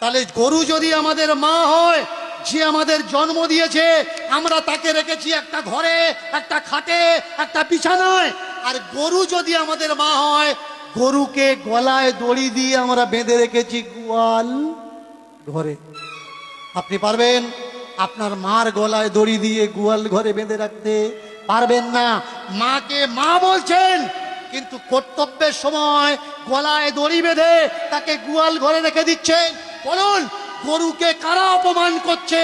তাহলে গরু যদি আমাদের মা হয়, যে আমাদের জন্ম দিয়েছে, আমরা তাকে রেখেছি একটা ঘরে, একটা খাটে, একটা বিছানায়। আর গরু যদি আমাদের মা হয়, গরুকে গলায় দড়ি দিয়ে আমরা বেঁধে রেখেছি গোয়াল ঘরে। আপনি পারবেন আপনার মার গলায় দড়ি দিয়ে গোয়াল ঘরে বেঁধে রাখতে? পারবেন না। মাকে মা বলছেন, কিন্তু কর্তব্যের সময় গলায় দড়ি বেঁধে তাকে গোয়াল ঘরে রেখে দিচ্ছেন। বলুন, গরুকে কারা অপমান করছে?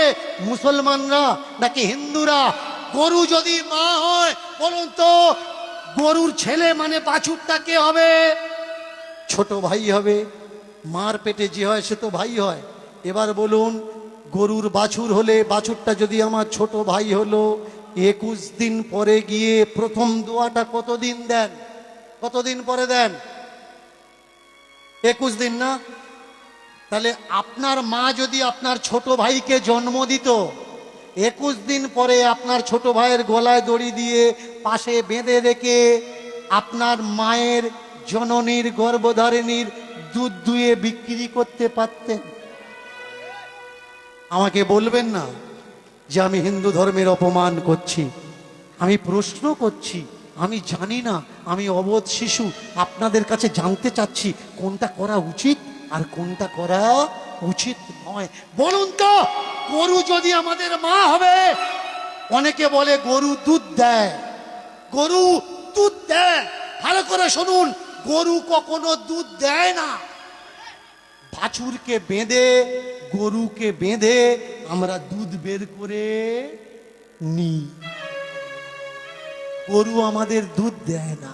মুসলমানরা নাকি হিন্দুরা? গরু যদি মা হয়, বলুন তো গরুর ছেলে মানে বাছুরটা কে হবে? ছোট ভাই হবে। মার পেটে যে হয় সে তো ভাই হয়। এবার বলুন, গরুর বাছুর হলে, বাছুরটা যদি আমার ছোট ভাই হলো, 21 দিন পরে গিয়ে প্রথম দোয়াটা কতদিন দেন? কতদিন পরে দেন? 21 দিন না? তাহলে আপনার মা যদি আপনার ছোট ভাইকে জন্ম দিত, 21 দিন পরে আপনার ছোট ভাইয়ের গলায় দড়ি দিয়ে পাশে বেঁধে রেখে আপনার মায়ের জননীর গর্ভধারিণীর দুধ দুয়ে বিক্রি করতে পারতেন? আমাকে বলবেন না যে আমি হিন্দু ধর্মের অপমান করছি। আমি প্রশ্ন করছি, আমি জানি না, আমি অবোধ শিশু। আপনাদের কাছে জানতে চাচ্ছি কোনটা করা উচিত আর কোনটা করা উচিত নয়। বলুন তো, গরু যদি আমাদের মা হবে, অনেকে বলে গরু দুধ দেয়, গরু দুধ দেয়। ভালো করে শুনুন, গরু কখনো দুধ দেয় না। বাছুরকে বেঁধে, গরুকে বেঁধে আমরা দুধ বের করে নিই। গরু আমাদের দুধ দেয় না,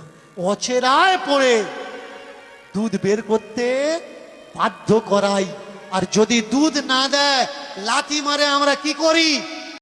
অচেরায় পড়ে দুধ বের করতে বাধ্য করাই। আর যদি দুধ না দেয়, লাথি মারে আমরা কি করি?